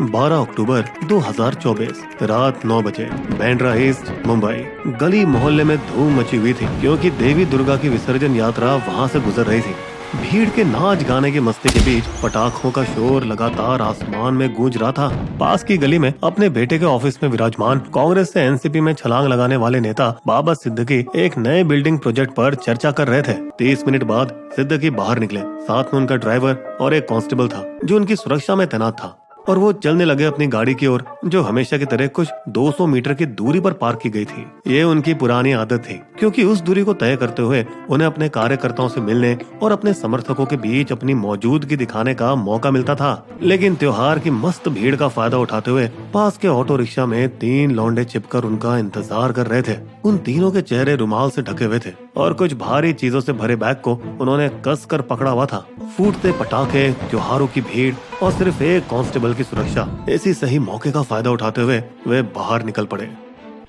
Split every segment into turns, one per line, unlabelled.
12 अक्टूबर 2024 रात 9 बजे बैंड्रा ईस्ट मुंबई। गली मोहल्ले में धूम मची हुई थी क्योंकि देवी दुर्गा की विसर्जन यात्रा वहां से गुजर रही थी। भीड़ के नाच गाने की मस्ती के बीच पटाखों का शोर लगातार आसमान में गूंज रहा था। पास की गली में अपने बेटे के ऑफिस में विराजमान कांग्रेस से एनसीपी में छलांग लगाने वाले नेता बाबा सिद्दीकी एक नए बिल्डिंग प्रोजेक्ट पर चर्चा कर रहे थे। 30 मिनट बाद सिद्दीकी बाहर निकले। साथ में उनका ड्राइवर और एक कांस्टेबल था जो उनकी सुरक्षा में तैनात था और वो चलने लगे अपनी गाड़ी की ओर जो हमेशा की तरह कुछ 200 मीटर की दूरी पर पार्क की गई थी। ये उनकी पुरानी आदत थी क्योंकि उस दूरी को तय करते हुए उन्हें अपने कार्यकर्ताओं से मिलने और अपने समर्थकों के बीच अपनी मौजूदगी दिखाने का मौका मिलता था। लेकिन त्योहार की मस्त भीड़ का फायदा उठाते हुए पास के ऑटो रिक्शा में 3 लौंडे चिपकर उनका इंतजार कर रहे थे। उन तीनों के चेहरे रुमाल से ढके हुए थे और कुछ भारी चीजों से भरे बैग को उन्होंने कस कर पकड़ा हुआ था। फूटते पटाखे, त्योहारों की भीड़ और सिर्फ एक कांस्टेबल की सुरक्षा, इसी सही मौके का फायदा उठाते हुए वे बाहर निकल पड़े।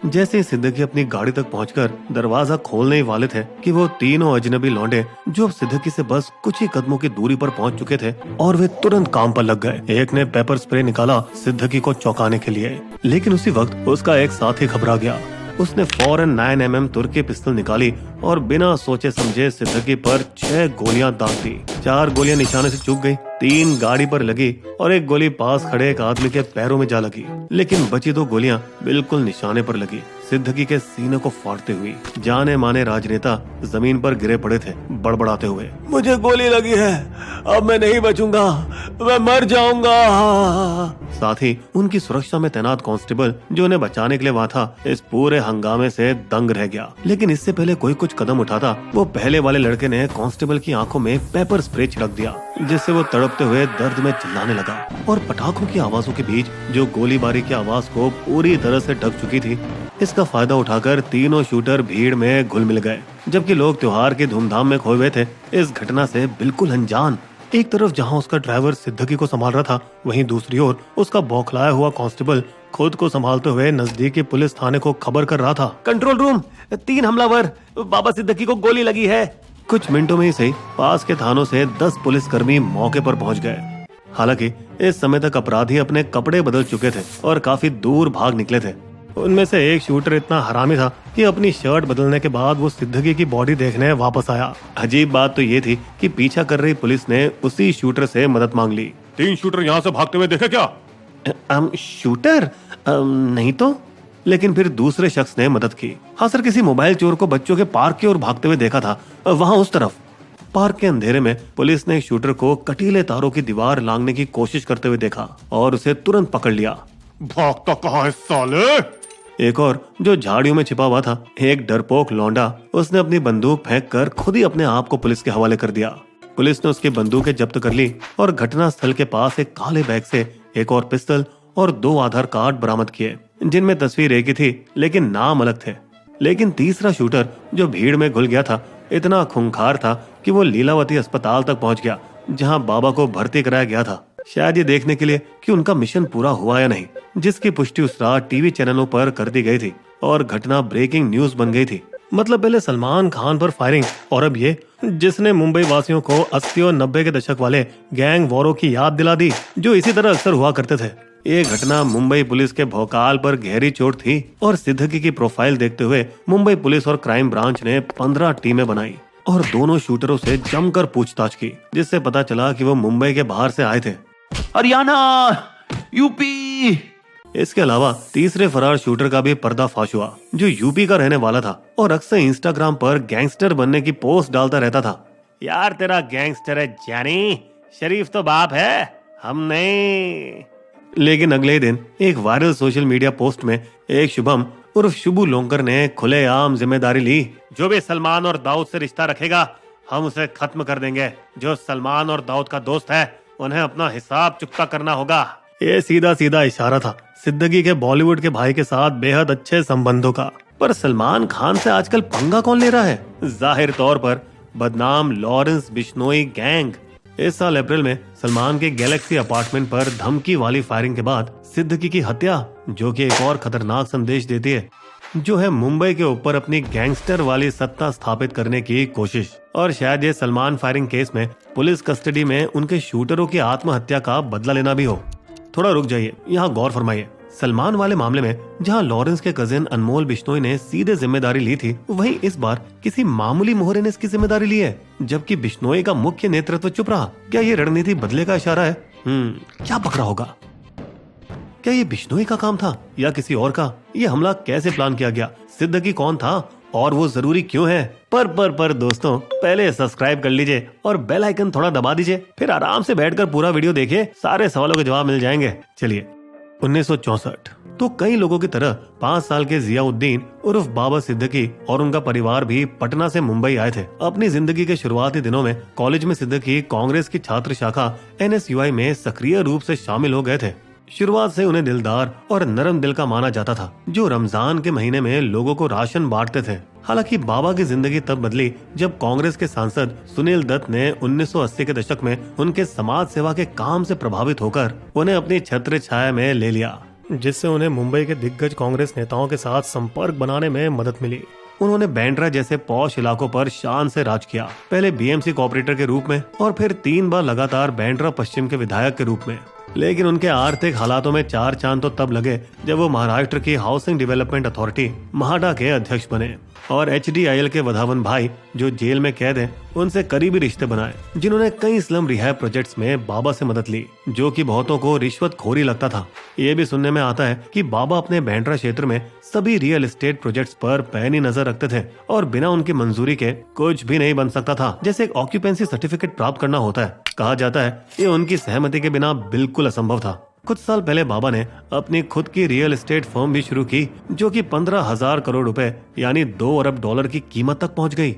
जैसे ही सिद्दीकी अपनी गाड़ी तक पहुंचकर दरवाजा खोलने ही वाले थे कि वो तीनों अजनबी लौंडे जो अब सिद्दीकी से बस कुछ ही कदमों की दूरी पर पहुंच चुके थे और वे तुरंत काम पर लग गए। एक ने पेपर स्प्रे निकाला सिद्दीकी को चौंकाने के लिए, लेकिन उसी वक्त उसका एक साथी घबरा गया। उसने फौरन 9mm तुर्की पिस्तौल निकाली और बिना सोचे समझे सिद्दीकी पर 6 गोलियां दाग दी। 4 गोलियां निशाने से चूक गई, 3 गाड़ी पर लगी और एक गोली पास खड़े एक आदमी के पैरों में जा लगी। लेकिन बची 2 गोलियां बिल्कुल निशाने पर लगी, सिद्दीकी के सीने को फाड़ते हुई। जाने माने राजनेता जमीन पर गिरे पड़े थे बड़बड़ाते हुए, मुझे गोली लगी है, अब मैं नहीं बचूंगा, मैं मर जाऊंगा। साथ ही उनकी सुरक्षा में तैनात कांस्टेबल जो उन्हें बचाने के लिए वहाँ था इस पूरे हंगामे से दंग रह गया। लेकिन इससे पहले कोई कुछ कदम उठाता वो पहले वाले लड़के ने कांस्टेबल की आंखों में पेपर स्प्रे छिड़क दिया जिससे वो तड़पते हुए दर्द में चिल्लाने लगा। और पटाखों की आवाजों के बीच जो गोलीबारी की आवाज को पूरी तरह से ढक चुकी थी, इसका फायदा उठाकर तीनों शूटर भीड़ में घुल मिल गए। जबकि लोग त्योहार की धूमधाम में खोए हुए थे इस घटना से बिल्कुल अनजान। एक तरफ जहां उसका ड्राइवर सिद्दीकी को संभाल रहा था, वहीं दूसरी ओर उसका बौखलाया हुआ कांस्टेबल खुद को संभालते हुए नजदीकी पुलिस थाने को खबर कर रहा था। कंट्रोल रूम, 3 हमलावर, बाबा सिद्दीकी को गोली लगी है। कुछ मिनटों में ही सही पास के थानों से 10 पुलिसकर्मी मौके पर पहुंच गए। हालांकि इस समय तक अपराधी अपने कपड़े बदल चुके थे और काफी दूर भाग निकले थे। उनमें से एक शूटर इतना हरामी था कि अपनी शर्ट बदलने के बाद वो सिद्दीकी की बॉडी देखने वापस आया। अजीब बात तो ये थी कि पीछा कर रही पुलिस ने उसी शूटर से मदद मांग ली।
3 शूटर यहाँ से भागते हुए देखे क्या?
शूटर? नहीं तो। लेकिन फिर दूसरे शख्स ने मदद की। हाँ सर, किसी मोबाइल चोर को बच्चों के पार्क की ओर भागते हुए देखा था, वहाँ उस तरफ। पार्क के अंधेरे में पुलिस ने शूटर को कटीले तारों की दीवार लांघने की कोशिश करते हुए देखा और उसे तुरंत पकड़ लिया।
भागता कहाँ है साले?
एक और जो झाड़ियों में छिपा हुआ था, एक डरपोक लौंडा, उसने अपनी बंदूक फेंककर खुद ही अपने आप को पुलिस के हवाले कर दिया। पुलिस ने उसकी बंदूकें जब्त कर ली और घटना स्थल के पास एक काले बैग से एक और पिस्तौल और 2 आधार कार्ड बरामद किए जिनमें तस्वीर एक ही थी लेकिन नाम अलग थे। लेकिन तीसरा शूटर जो भीड़ में घुल गया था इतना खूंखार था कि वो लीलावती अस्पताल तक पहुंच गया जहां बाबा को भर्ती कराया गया था, शायद ये देखने के लिए कि उनका मिशन पूरा हुआ या नहीं, जिसकी पुष्टि उस रात टीवी चैनलों पर कर दी गई थी और घटना ब्रेकिंग न्यूज बन गई थी। मतलब पहले सलमान खान पर फायरिंग और अब ये, जिसने मुंबई वासियों को 80 और 90 के दशक वाले गैंग वॉरों की याद दिला दी जो इसी तरह अक्सर हुआ करते थे। ये घटना मुंबई पुलिस के भौकाल पर गहरी चोट थी और सिद्दीकी की प्रोफाइल देखते हुए मुंबई पुलिस और क्राइम ब्रांच ने 15 टीमें बनाई और दोनों शूटरों से जमकर पूछताछ की, जिससे पता चला कि वो मुंबई के बाहर से आए थे,
हरियाणा, यूपी।
इसके अलावा तीसरे फरार शूटर का भी पर्दाफाश हुआ जो यूपी का रहने वाला था और अक्सर इंस्टाग्राम पर गैंगस्टर बनने की पोस्ट डालता रहता था। यार तेरा गैंगस्टर है जानी, शरीफ तो बाप है, हम नहीं। लेकिन अगले ही दिन एक वायरल सोशल मीडिया पोस्ट में एक शुभम उर्फ शुभू लोंकर ने खुलेआम जिम्मेदारी ली, जो भी सलमान और दाऊद से रिश्ता रखेगा हम उसे खत्म कर देंगे। जो सलमान और दाऊद का दोस्त है उन्हें अपना हिसाब चुकता करना होगा। ये सीधा सीधा इशारा था सिद्दीकी के बॉलीवुड के भाई के साथ बेहद अच्छे संबंधों का। पर सलमान खान से आजकल पंगा कौन ले रहा है? जाहिर तौर पर बदनाम लॉरेंस बिश्नोई गैंग। इस साल अप्रैल में सलमान के गैलेक्सी अपार्टमेंट पर धमकी वाली फायरिंग के बाद सिद्दीकी की हत्या, जो कि एक और खतरनाक संदेश देती है, जो है मुंबई के ऊपर अपनी गैंगस्टर वाली सत्ता स्थापित करने की कोशिश। और शायद ये सलमान फायरिंग केस में पुलिस कस्टडी में उनके शूटरों की आत्महत्या का बदला लेना भी हो। थोड़ा रुक जाइए, यहाँ गौर फरमाइए। सलमान वाले मामले में जहां लॉरेंस के कजिन अनमोल बिश्नोई ने सीधे जिम्मेदारी ली थी, वहीं इस बार किसी मामूली मोहरे ने इसकी जिम्मेदारी ली है, जबकि बिश्नोई का मुख्य नेतृत्व चुप रहा। क्या ये रणनीति बदले का इशारा है? क्या पकड़ा होगा? क्या ये बिश्नोई का काम था या किसी और का? ये हमला कैसे प्लान किया गया? सिद्दीकी कौन था और वो जरूरी क्यों है? पर दोस्तों, पहले सब्सक्राइब कर लीजिए और बेल आइकन थोड़ा दबा दीजिए, फिर आराम से बैठकर पूरा वीडियो देखिए, सारे सवालों के जवाब मिल जाएंगे। चलिए, 1964 तो कई लोगों की तरह 5 साल के जियाउद्दीन उर्फ बाबा सिद्दीकी और उनका परिवार भी पटना से मुंबई आए थे। अपनी जिंदगी के शुरुआती दिनों में कॉलेज में सिद्दीकी कांग्रेस की छात्र शाखा NSUI में सक्रिय रूप से शामिल हो गए थे। शुरुआत से उन्हें दिलदार और नरम दिल का माना जाता था, जो रमजान के महीने में लोगों को राशन बांटते थे। हालांकि बाबा की जिंदगी तब बदली जब कांग्रेस के सांसद सुनील दत्त ने 1980 के दशक में उनके समाज सेवा के काम से प्रभावित होकर उन्हें अपनी छत्र छाया में ले लिया, जिससे उन्हें मुंबई के दिग्गज कांग्रेस नेताओं के साथ संपर्क बनाने में मदद मिली। उन्होंने बैंड्रा जैसे पॉश इलाकों पर शान से राज किया, पहले BMC कॉर्पोरेटर के रूप में और फिर 3 बार लगातार बैंड्रा पश्चिम के विधायक के रूप में। लेकिन उनके आर्थिक हालातों में 4 चांद तो तब लगे जब वो महाराष्ट्र की हाउसिंग डेवलपमेंट अथॉरिटी महाडा के अध्यक्ष बने और HDIL के वधावन भाई, जो जेल में कैद हैं, उनसे करीबी रिश्ते बनाए, जिन्होंने कई स्लम रिहैब प्रोजेक्ट्स में बाबा से मदद ली, जो कि बहुतों को रिश्वतखोरी लगता था। ये भी सुनने में आता है कि बाबा अपने बैंड्रा क्षेत्र में सभी रियल एस्टेट प्रोजेक्ट्स पर पैनी नजर रखते थे और बिना उनकी मंजूरी के कुछ भी नहीं बन सकता था। जैसे एक ऑक्यूपेंसी सर्टिफिकेट प्राप्त करना होता है, कहा जाता है ये उनकी सहमति के बिना बिल्कुल असंभव था। कुछ साल पहले बाबा ने अपनी खुद की रियल एस्टेट फर्म भी शुरू की, जो कि 15,000 करोड़ रुपए यानी 2 अरब डॉलर की कीमत तक पहुंच गई।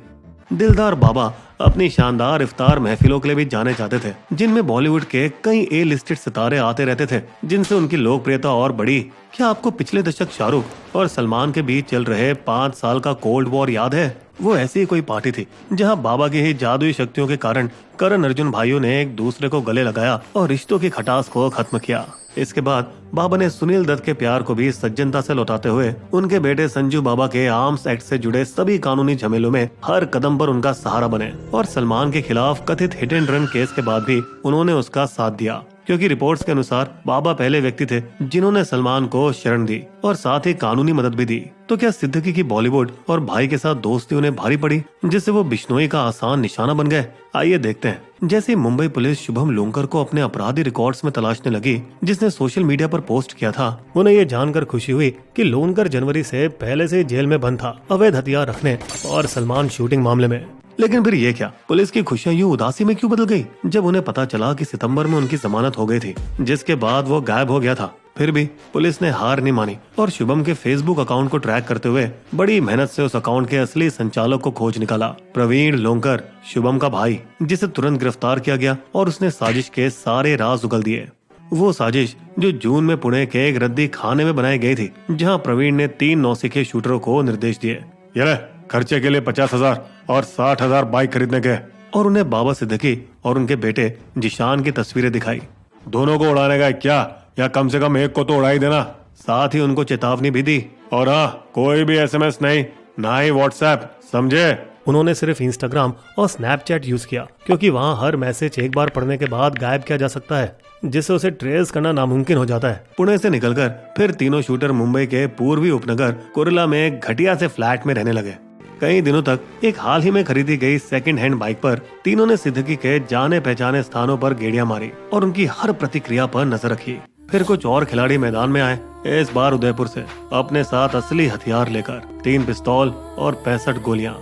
दिलदार बाबा अपनी शानदार इफ्तार महफिलों के लिए भी जाने जाते थे, जिनमें बॉलीवुड के कई A-लिस्टेड सितारे आते रहते थे, जिनसे उनकी लोकप्रियता और बढ़ी। क्या आपको पिछले दशक शाहरुख और सलमान के बीच चल रहे 5 साल का कोल्ड वॉर याद है? वो ऐसी ही कोई पार्टी थी जहां बाबा की ही जादुई शक्तियों के कारण करण अर्जुन भाइयों ने एक दूसरे को गले लगाया और रिश्तों की खटास को खत्म किया। इसके बाद बाबा ने सुनील दत्त के प्यार को भी सज्जनता से लौटाते हुए उनके बेटे संजू बाबा के आर्म्स एक्ट से जुड़े सभी कानूनी झमेलों में हर कदम पर उनका सहारा बने और सलमान के खिलाफ कथित हिट एंड रन केस के बाद भी उन्होंने उसका साथ दिया, क्योंकि रिपोर्ट्स के अनुसार बाबा पहले व्यक्ति थे जिन्होंने सलमान को शरण दी और साथ ही कानूनी मदद भी दी। तो क्या सिद्दीकी की बॉलीवुड और भाई के साथ दोस्ती उन्हें भारी पड़ी, जिससे वो बिश्नोई का आसान निशाना बन गए? आइए देखते हैं। जैसे मुंबई पुलिस शुभम लोंकर को अपने अपराधी रिकॉर्ड्स में तलाशने लगी, जिसने सोशल मीडिया पर पोस्ट किया था, उन्हें ये जानकर खुशी हुई कि लोंकर जनवरी से पहले से जेल में बंद था, अवैध हथियार रखने और सलमान शूटिंग मामले में। लेकिन फिर ये क्या, पुलिस की खुशियां यूं उदासी में क्यों बदल गई जब उन्हें पता चला कि सितंबर में उनकी जमानत हो गई थी, जिसके बाद वो गायब हो गया था। फिर भी पुलिस ने हार नहीं मानी और शुभम के फेसबुक अकाउंट को ट्रैक करते हुए बड़ी मेहनत से उस अकाउंट के असली संचालक को खोज निकाला, प्रवीण लोंकर, शुभम का भाई, जिसे तुरंत गिरफ्तार किया गया और उसने साजिश के सारे राज उगल दिए। वो साजिश जो जून में पुणे के एक रद्दी खाने में बनाई गई थी, जहाँ प्रवीण ने 3 नौसिखे शूटरों को निर्देश दिए,
ये खर्चे के लिए 50,000 और 60,000 बाइक खरीदने के,
और उन्हें बाबा सिद्दीकी और उनके बेटे जिशान की तस्वीरें दिखाई।
दोनों को उड़ाने का क्या, या कम से कम एक को तो उड़ा ही देना।
साथ ही उनको चेतावनी भी दी,
और हाँ, कोई भी SMS नहीं, ना ही WhatsApp, समझे?
उन्होंने सिर्फ इंस्टाग्राम और स्नैपचैट यूज किया, क्योंकि वहाँ हर मैसेज एक बार पढ़ने के बाद गायब किया जा सकता है, जिससे उसे ट्रेस करना नामुमकिन हो जाता है।
पुणे से निकलकर फिर तीनों शूटर मुंबई के पूर्वी उपनगर कुर्ला में एक घटिया से फ्लैट में रहने लगे। कई दिनों तक एक हाल ही में खरीदी गई सेकंड हैंड बाइक पर तीनों ने सिद्दीकी के जाने पहचाने स्थानों पर गेड़ियां मारी और उनकी हर प्रतिक्रिया पर नजर रखी। फिर कुछ और खिलाड़ी मैदान में आए, इस बार उदयपुर से, अपने साथ असली हथियार लेकर 3 पिस्तौल और 65 गोलियां।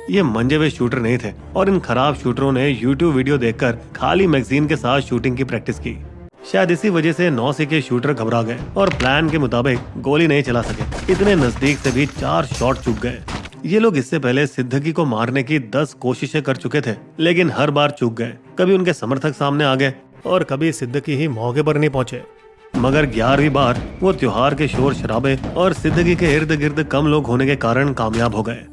ये मंजे हुए शूटर नहीं थे और इन खराब शूटरों ने YouTube वीडियो देखकर खाली मैगजीन के साथ शूटिंग की प्रैक्टिस की। शायद इसी वजह से 9 के शूटर घबरा गए और प्लान के मुताबिक गोली नहीं चला सके। इतने नजदीक से भी 4 शॉट चूक गए। ये लोग इससे पहले सिद्दीकी को मारने की 10 कोशिशें कर चुके थे, लेकिन हर बार चूक गए। कभी उनके समर्थक सामने आ गए
और कभी सिद्दीकी ही मौके पर नहीं पहुंचे।
मगर 11वीं बार वो त्योहार के शोर शराबे और सिद्दीकी के इर्द गिर्द कम लोग होने के कारण कामयाब हो गए।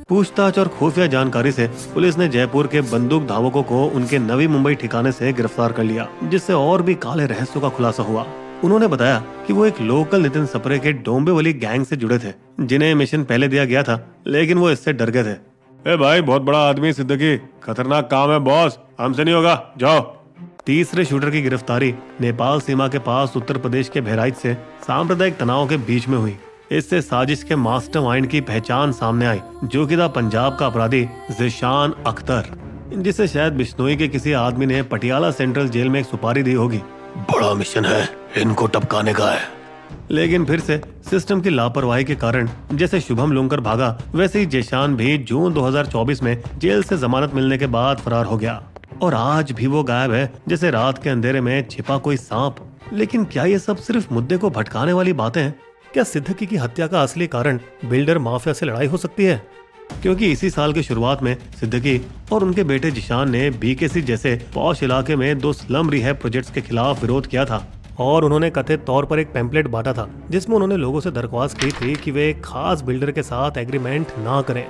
पूछताछ और खुफिया जानकारी से पुलिस ने जयपुर के बंदूक धावकों को उनके नवी मुंबई ठिकाने से गिरफ्तार कर लिया, जिससे और भी काले रहस्यों का खुलासा हुआ। उन्होंने बताया कि वो एक लोकल नितिन सप्रे के डोंबिवली गैंग से जुड़े थे, जिन्हें मिशन पहले दिया गया था, लेकिन वो इससे डर गए थे।
ए भाई, बहुत बड़ा आदमी सिद्दीकी, खतरनाक काम है बॉस, हमसे नहीं होगा, जाओ।
तीसरे शूटर की गिरफ्तारी नेपाल सीमा के पास उत्तर प्रदेश के बहराइच से सांप्रदायिक तनाव के बीच में हुई। इससे साजिश के मास्टरमाइंड की पहचान सामने आई, जो कि था पंजाब का अपराधी ज़ीशान अख्तर, जिसे शायद बिश्नोई के किसी आदमी ने पटियाला सेंट्रल जेल में एक सुपारी दी होगी। बड़ा मिशन है, इनको टपकाने का है। लेकिन फिर से सिस्टम की लापरवाही के कारण जैसे शुभम लूंकर भागा, वैसे ही ज़ीशान भी जून 2024 में जेल से जमानत मिलने के बाद फरार हो गया और आज भी वो गायब है जैसे रात के अंधेरे में छिपा कोई सांप। लेकिन क्या ये सब सिर्फ मुद्दे को भटकाने वाली बातें हैं?
क्या सिद्दीकी की हत्या का असली कारण बिल्डर माफिया से लड़ाई हो सकती है?
क्योंकि इसी साल की शुरुआत में सिद्दीकी और उनके बेटे ज़ीशान ने बीकेसी जैसे पॉश इलाके में 2 स्लम रिहैब प्रोजेक्ट्स के खिलाफ विरोध किया था
और उन्होंने कथित तौर पर एक पैम्पलेट बांटा था जिसमें उन्होंने लोगों से दरख्वास्त की थी कि वे एक खास बिल्डर के साथ एग्रीमेंट ना करें।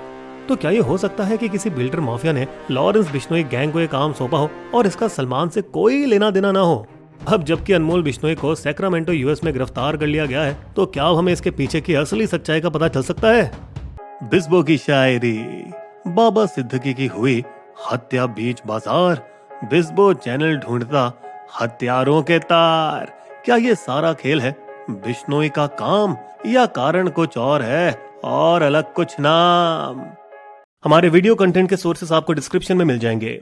तो क्या ये हो सकता है कि किसी बिल्डर माफिया ने लॉरेंस बिश्नोई गैंग को ये काम सौंपा हो और इसका सलमान से कोई लेना देना ना हो? अब जबकि अनमोल बिश्नोई को सैक्रामेंटो यूएस में गिरफ्तार कर लिया गया है, तो क्या अब हमें इसके पीछे की असली सच्चाई का पता चल सकता है?
बिस्बो की शायरी, बाबा सिद्दीकी की हुई हत्या बीच बाजार, बिस्बो चैनल ढूंढता हत्यारों के तार। क्या ये सारा खेल है बिश्नोई का काम या कारण कुछ और है और अलग कुछ नाम?
हमारे वीडियो कंटेंट के सोर्सेस आपको डिस्क्रिप्शन में मिल जाएंगे।